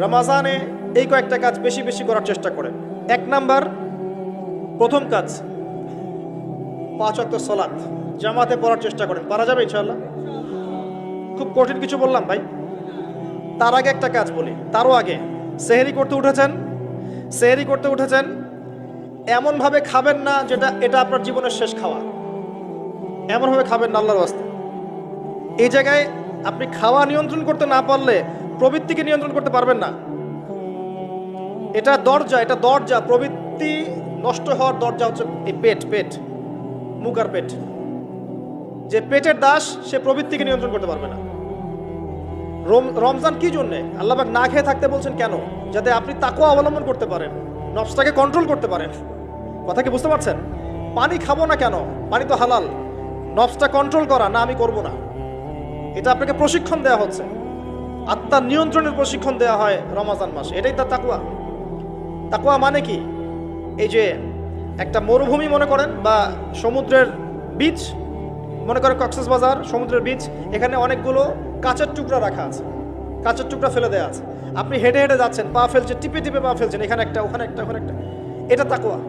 রমাজানে এই কয়েকটা কাজ বেশি বেশি করার চেষ্টা করেন। এক নাম্বার, প্রথম কাজ 5 ওয়াক্ত সালাত জামাতে পড়ার চেষ্টা করেন। পারা যাবে ইনশাআল্লাহ? খুব কঠিন কিছু বললাম ভাই? তার আগে একটা কাজ বলি, তারও আগে সেহরি করতে উঠেছেন এমনভাবে খাবেন না যেটা এটা আপনার জীবনের শেষ খাওয়া। এমনভাবে খাবেন না আল্লাহর ওয়াস্তে। এই জায়গায় আপনি খাওয়া নিয়ন্ত্রণ করতে না পারলে প্রবৃত্তিকে নিয়ন্ত্রণ করতে পারবেন না। এটা দরজা। প্রবৃত্তি নষ্ট হওয়ার দরজা হচ্ছে এই পেট, মুখ আর পেট। যে পেটের দাস সে প্রবৃত্তিকে নিয়ন্ত্রণ করতে পারবে না। রমজান কি জন্যে আল্লাহ পাক না খেয়ে থাকতে বলছেন কেন? যাতে আপনি তাকওয়া অবলম্বন করতে পারেন, নফসটাকে কন্ট্রোল করতে পারেন। কথা কি বুঝতে পারছেন? পানি খাবো না কেন? পানি তো হালাল। নফসটা কন্ট্রোল করা, না আমি করব না, এটা আপনাকে প্রশিক্ষণ দেওয়া হচ্ছে। আত্মার নিয়ন্ত্রণের প্রশিক্ষণ দেওয়া হয় রমজান মাসে। এটাই তার তাকওয়া। তাকওয়া মানে কি? এই যে একটা মরুভূমি মনে করেন, বা সমুদ্রের বীচ মনে করেন, কক্সবাজার সমুদ্রের বীচ, এখানে অনেকগুলো কাঁচের টুকরা রাখা আছে, কাঁচের টুকরা ফেলে দেওয়া আছে। আপনি হেঁটে হেঁটে যাচ্ছেন, পা ফেলছেন, টিপে পা ফেলছেন, এখানে একটা, ওখানে একটা। এটা তাকওয়া।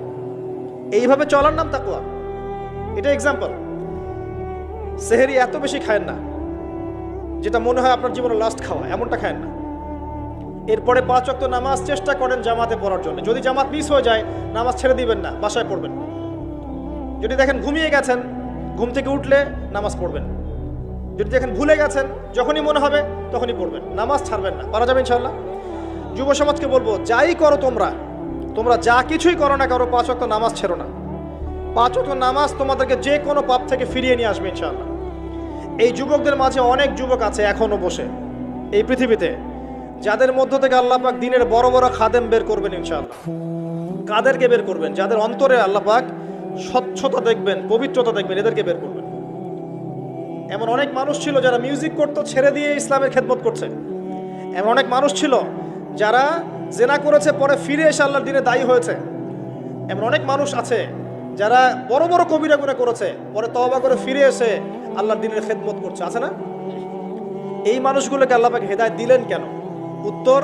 এইভাবে চলার নাম তাকওয়া। এটা এক্সাম্পল। সেহরি এত বেশি খায়েন না যেটা মনে হয় আপনার জীবনের লাস্ট খাওয়া, এমনটা খায়েন না। এরপরে 5 ওয়াক্ত নামাজ চেষ্টা করেন জামাতে পড়ার জন্য। যদি জামাত মিস হয়ে যায়, নামাজ ছেড়ে দিবেন না, বাসায় পড়বেন। যদি দেখেন ঘুমিয়ে গেছেন, ঘুম থেকে উঠলে নামাজ পড়বেন। যদি দেখেন ভুলে গেছেন, যখনই মনে হবে তখনই পড়বেন, নামাজ ছাড়বেন না। পারা যাবে ইনশাআল্লাহ? যুব সমাজকে বলবো, যাই করো তোমরা যা কিছুই করো না, 5 ওয়াক্ত নামাজ ছেড়ো না। 5 ওয়াক্ত নামাজ তোমাদেরকে যে কোনো পাপ থেকে ফিরিয়ে নিয়ে আসবে ইনশাআল্লাহ। এই যুবকদের মাঝে অনেক যুবক আছে এখনো বসে এই পৃথিবীতে, যাদের মধ্য থেকে আল্লাহ পাক দিনের বড় বড় খাদেম বের করবেন ইনশাআল্লাহ। কাদেরকে বের করবেন? যাদের অন্তরে আল্লাহ পাক স্বচ্ছতা দেখবেন, পবিত্রতা দেখবেন, এদেরকে বের করবেন। এমন অনেক মানুষ ছিল যারা মিউজিক করতো, ছেড়ে দিয়ে ইসলামের খেদমত করছে। এমন অনেক মানুষ ছিল যারা জেনা করেছে, পরে ফিরে এসে আল্লাহর দিনে দায়ী হয়েছে। এমন অনেক মানুষ আছে যারা বড় বড় কবিরা গুনাহ করেছে, পরে তওবা করে ফিরে এসে আল্লাহর দিনের খেদমত করছে, আছে না? এই মানুষগুলোকে আল্লাহ পাক হেদায়েত দিলেন কেন? উত্তর,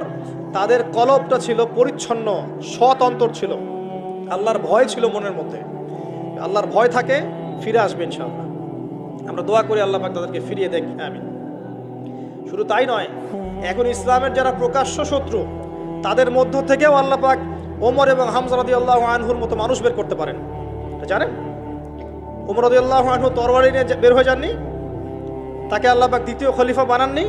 তাদের কলবটা ছিল পরিচ্ছন্ন, সৎ অন্তর ছিল, আল্লাহর ভয় ছিল মনের মধ্যে। আল্লাহর ভয় থাকে, ফিরে আসবে ইনশাআল্লাহ। আমরা দোয়া করি আল্লাহ পাক তাদেরকে ফিরিয়ে দেখ। আমিন। শুধু তাই নয়, এখন ইসলামের যারা প্রকাশ্য শত্রু, তাদের মধ্য থেকেও আল্লাহ পাক ওমর এবং হামজা রাদিয়াল্লাহু আনহুর মতো মানুষ বের করতে পারেন। জানেন, ওমর রাদিয়াল্লাহু আনহু তরবারি নিয়ে বের হয়ে যাননি? তাকে আল্লাহ পাক দ্বিতীয় খলিফা বানাননি?